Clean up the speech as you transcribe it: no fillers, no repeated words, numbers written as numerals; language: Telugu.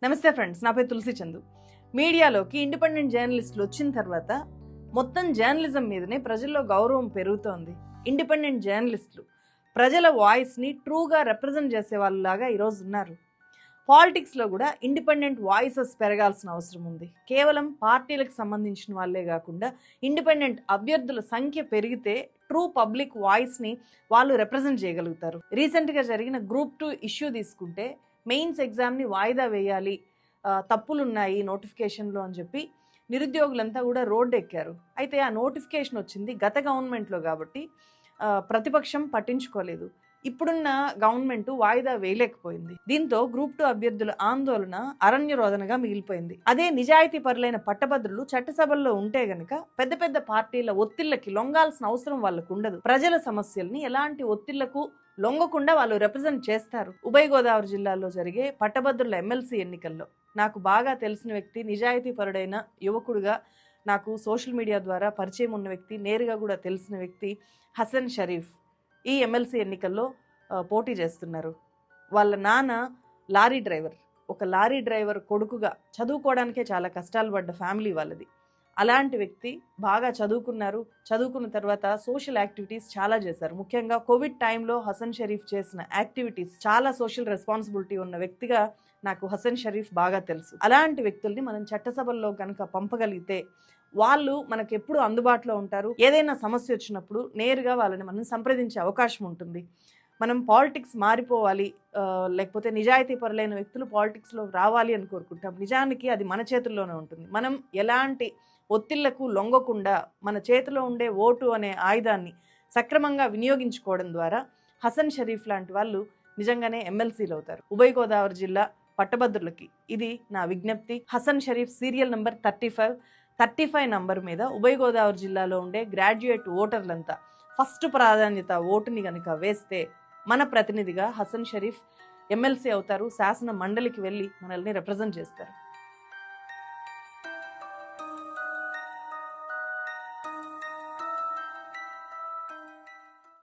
నమస్తే ఫ్రెండ్స్, నా పేరు తులసి చందు. మీడియాలోకి ఇండిపెండెంట్ జర్నలిస్టులు వచ్చిన తర్వాత మొత్తం జర్నలిజం మీదనే ప్రజల్లో గౌరవం పెరుగుతోంది. ఇండిపెండెంట్ జర్నలిస్టులు ప్రజల వాయిస్ని ట్రూగా రిప్రజెంట్ చేసే వాళ్ళలాగా ఈరోజు ఉన్నారు. పాలిటిక్స్లో కూడా ఇండిపెండెంట్ వాయిసెస్ పెరగాల్సిన అవసరం ఉంది. కేవలం పార్టీలకు సంబంధించిన వాళ్ళే కాకుండా ఇండిపెండెంట్ అభ్యర్థుల సంఖ్య పెరిగితే ట్రూ పబ్లిక్ వాయిస్ని వాళ్ళు రిప్రజెంట్ చేయగలుగుతారు. రీసెంట్గా జరిగిన గ్రూప్ 2 ఇష్యూ తీసుకుంటే మెయిన్స్ ఎగ్జామ్ని వాయిదా వేయాలి, తప్పులున్నాయి నోటిఫికేషన్లో అని చెప్పి నిరుద్యోగులంతా కూడా రోడ్డు ఎక్కారు. అయితే ఆ నోటిఫికేషన్ వచ్చింది గత గవర్నమెంట్లో కాబట్టి ప్రతిపక్షం పట్టించుకోలేదు. ఇప్పుడున్న గవర్నమెంట్ వాయిదా వేయలేకపోయింది. దీంతో గ్రూప్ 2 అభ్యర్థుల ఆందోళన అరణ్య రోదనగా మిగిలిపోయింది. అదే నిజాయితీ పరులైన పట్టభద్రులు చట్టసభల్లో ఉంటే గనక పెద్ద పెద్ద పార్టీల ఒత్తిళ్లకి లొంగాల్సిన అవసరం వాళ్ళకు ఉండదు. ప్రజల సమస్యల్ని ఎలాంటి ఒత్తిళ్లకు లొంగకుండా వాళ్ళు రిప్రజెంట్ చేస్తారు. ఉభయ గోదావరి జిల్లాలో జరిగే పట్టభద్రుల ఎమ్మెల్సీ ఎన్నికల్లో నాకు బాగా తెలిసిన వ్యక్తి, నిజాయితీ పరుడైన యువకుడుగా నాకు సోషల్ మీడియా ద్వారా పరిచయం ఉన్న వ్యక్తి, నేరుగా కూడా తెలిసిన వ్యక్తి హసన్ షరీఫ్ ఈ ఎమ్మెల్సీ ఎన్నికల్లో పోటీ చేస్తున్నారు. వాళ్ళ నాన్న లారీ డ్రైవర్, ఒక లారీ డ్రైవర్ కొడుకుగా చదువుకోవడానికే చాలా కష్టాలు పడ్డ ఫ్యామిలీ వాళ్ళది. అలాంటి వ్యక్తి బాగా చదువుకున్నారు. చదువుకున్న తర్వాత సోషల్ యాక్టివిటీస్ చాలా చేశారు. ముఖ్యంగా కోవిడ్ టైంలో హసన్ షరీఫ్ చేసిన యాక్టివిటీస్, చాలా సోషల్ రెస్పాన్సిబిలిటీ ఉన్న వ్యక్తిగా నాకు హసన్ షరీఫ్ బాగా తెలుసు. అలాంటి వ్యక్తుల్ని మనం చట్టసభల్లో కనుక పంపగలిగితే వాళ్ళు మనకు ఎప్పుడు అందుబాటులో ఉంటారు. ఏదైనా సమస్య వచ్చినప్పుడు నేరుగా వాళ్ళని మనం సంప్రదించే అవకాశం ఉంటుంది. మనం పాలిటిక్స్ మారిపోవాలి, లేకపోతే నిజాయితీ పరులైన వ్యక్తులు పాలిటిక్స్లో రావాలి అని కోరుకుంటాం. నిజానికి అది మన చేతుల్లోనే ఉంటుంది. మనం ఎలాంటి ఒత్తిళ్లకు లొంగకుండా మన చేతిలో ఉండే ఓటు అనే ఆయుధాన్ని సక్రమంగా వినియోగించుకోవడం ద్వారా హసన్ షరీఫ్ లాంటి వాళ్ళు నిజంగానే ఎమ్మెల్సీలు అవుతారు. ఉభయ గోదావరి జిల్లా పట్టభద్రులకి ఇది నా విజ్ఞప్తి. Hasan Sharif serial number 35 number మీద ఉభయ గోదావరి జిల్లాలో ఉండే గ్రాడ్యుయేట్ ఓటర్లంతా ఫస్ట్ ప్రాధాన్యత ఓటుని కనుక వేస్తే మన ప్రతినిధిగా హసన్ షరీఫ్ ఎమ్మెల్సీ అవుతారు. శాసన మండలికి వెళ్ళి మనల్ని రిప్రజెంట్ చేస్తారు.